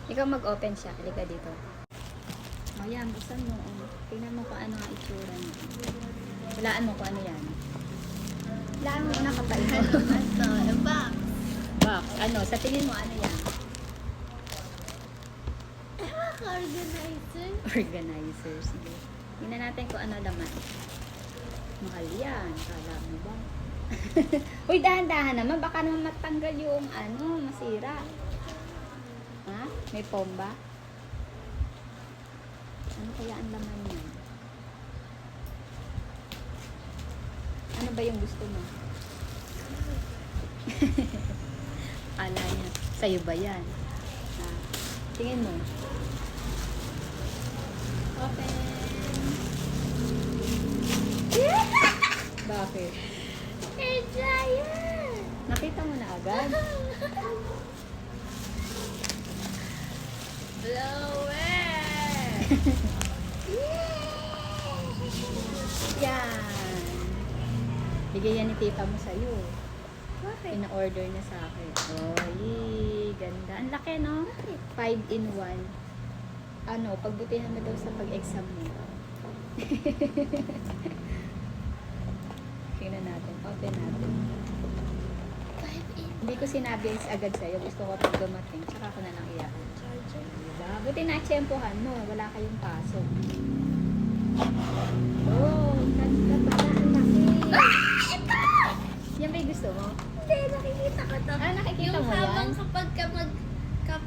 Ikaw mag-open siya. Halika dito. O yan, buksan mo. Tingnan mo kung ano ang itsura niya. Walaan mo kung ano yan. Walaan mo una kapag ito. Ito, box. Box. Ano? Sa tingin mo ano yan? Organizer. Organizer. Sige. Tingnan natin kung ano laman. Mahal yan. Kala mo ba? Uy, dahan-dahan naman. Baka naman matanggal yung ano, masira. Ha? May foam ba? Ano kaya ang laman niya? Ano ba yung gusto mo? Kala niya. Sa'yo ba yan? Ha? Tingin mo. Open. Bakit? Hair dryer. Nakita mo na agad? Blower. Yan. Bigay yan ni tita mo sa'yo. Bakit? Ina-order niya sa akin. Oh, yee. Ganda. Ang laki, no? 5 in 1. Ano, pagbutihan mo daw sa pag-exam mo. Tingnan natin. Open natin. 5 in Hindi ko sinabi agad sa'yo. Gusto ko pag dumating. Tsaka ko na lang iyakan. charger. Diba? Buti na-tsempohan mo. Wala kayong pasok. Oh, ganda pala. Ang laki. Ito! Yan ba yung gusto mo? Hindi, nakikita ko to. Ah, nakikita yung mo yan? habang kapag ka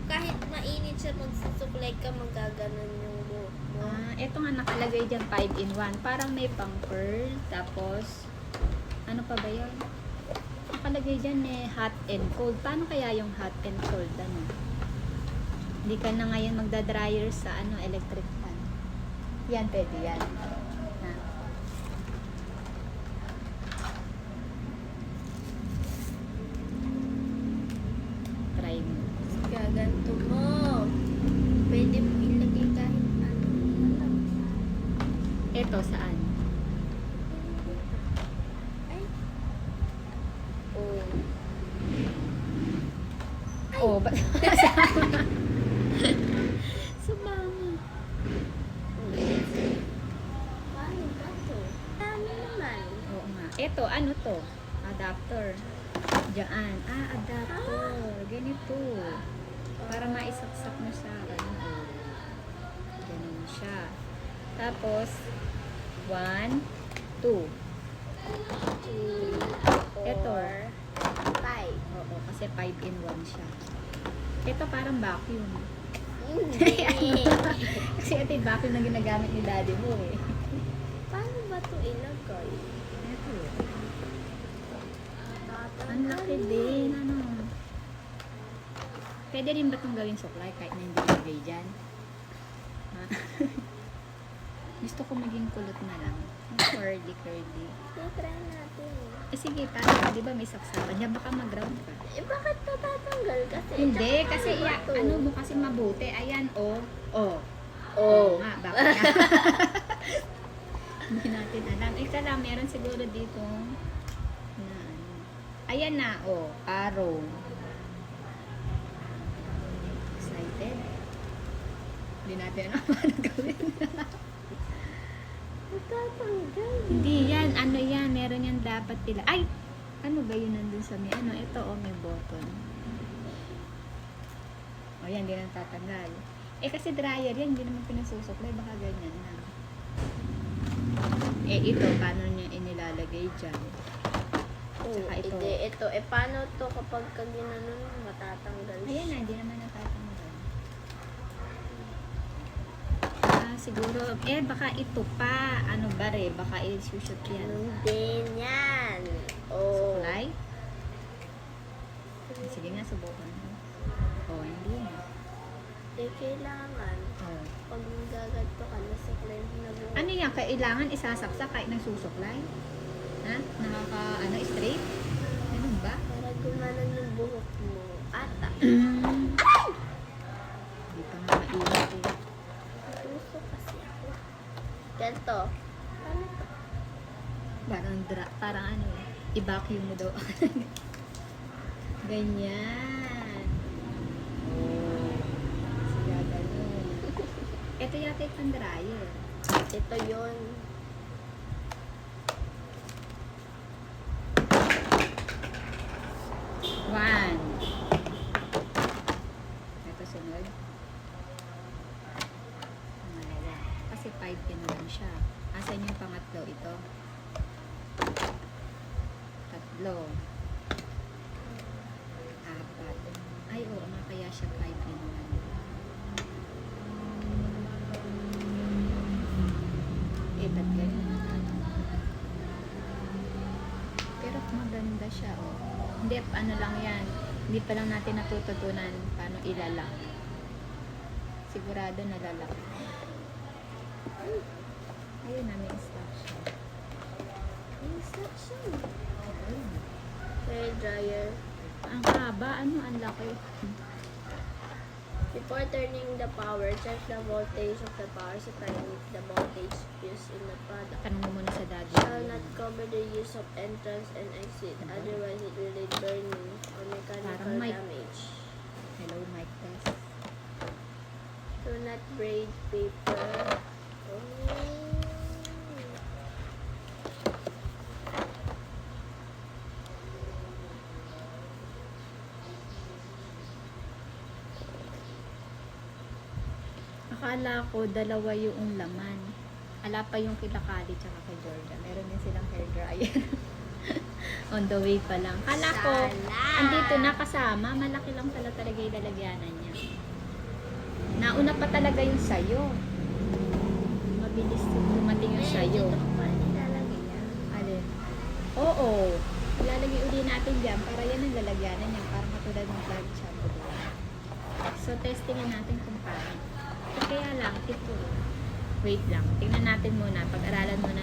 kahit mainit siya, magsusuklay ka, magaganon yung buhok mo. Ah, eto nga nakalagay dyan 5 in 1. Parang may pang pearl. Tapos, ano pa ba yun? Nakalagay dyan hot and cold. Paano kaya yung hot and cold? Ano? Hindi ka na ngayon magda-dryer sa electric fan. Yan, pwede yan. Ha? Try mo. Gaganto mo. Pwede mo ilagay kahit ano. Eto, saan? Ay. Oh. Oh, ba't sumama? Paano ba to? Ano naman? Oo nga. Eto, ano to? Adapter. Diyan. Ah, adapter. Ganito. Para maisaksak mo sa ano. Ganun siya. Tapos, 1, 2. 2, Ito. 5. Oo, kasi 5 in 1 siya. Ito parang vacuum. Hindi. Kasi ito yung vacuum na ginagamit ni daddy mo eh. Paano ba to ilagay? Ito. Ang laki din. Ano? Pwede rin ba itong gawing suklay kahit na hindi ilagay dyan? Ha? Gusto ko maging kulot na lang. Curly. I-try natin. Eh sige, paano? Di ba may saksakan? Yan baka mag-ground ka. Eh, bakit natatanggal? Kasi Hindi, tsaka kasi ano ba to? ano mo kasi mabuti. Ayan, oh. Oh. Oh. Nga, bakit nga? Hindi natin alam. Ika lang, meron siguro dito na ano. Ayan na, oh. Arrow. Excited? Hindi natin alam paano gawin. Natatanggal. Hindi yan, ano yan. Meron yan dapat pila. Ay! Ano ba yun nandun sa may ano? Ito, oh, may button. O yan, hindi nang tatanggal. Eh kasi dryer yan, hindi naman pinasusuklay. Baka ganyan na. Eh ito, paano niya inilalagay dyan? Oh, Tsaka ito. ito. Eh, paano to kapag ginanon matatanggal? Ayan na, hindi naman natatanggal. Ah, siguro, baka ito pa. Ano ba baka i-shoot yan. Hindi yan. Oh. Suklay? Sige nga, subukan mo. Oh, hindi na. Eh, kailangan. Oh. Pag magaganto ka, nasuklay mo na buhok. Ano yan? Kailangan isasaksak kahit nagsusuklay? Ha? Straight? Ganun ba? Para gumanan yung buhok mo. Ata. Hindi pa nga mainit eh. Gusto kasi ako. Ganto. Ano to? Parang ano eh. I-vacuum mo daw. Ganyan. Oh. Ito yata yung pan-dryer. Ito yun. One. Ito sunod. Pangalawa. Kasi 5 in 1 siya. Asan yung pangatlo? Ito. Tatlo. Apat. Ay, oo nga, kaya siya 5 in 1. Tatlo yun. Pero maganda siya, oh. Hindi, ano lang yan. Hindi pa lang natin natututunan paano ilalak. Sigurado nalalak. Ayun na, may instruction. Instruction. Ayun. Hair dryer. Ang haba, ano, ang laki. Before turning the power, check the voltage of the power supply with the voltage used in the product. Tanong mo muna sa daddy. Shall not cover the use of entrance and exit, otherwise it will lead burning or mechanical Parang mic. damage. Hello, mic test. Do not braid paper. Oh. Akala ko dalawa yung laman. Ala pa yung kila Kali tsaka kay Georgia. Meron din silang hair dryer. On the way pa lang. Akala ko, Sana. andito na kasama. Malaki lang talaga yung lalagyanan niya. Nauna pa talaga yung sayo. Mabilis dumating yung sayo. Dito pa nilalagay niya. Alin? Oo. Ilalagay uli natin dyan para yan ang lalagyanan niya. Para katulad ng bag shampoo doon. So, testingin natin kung paano. Kaya lang, ito. Wait lang. Tingnan natin muna. Pag-aralan muna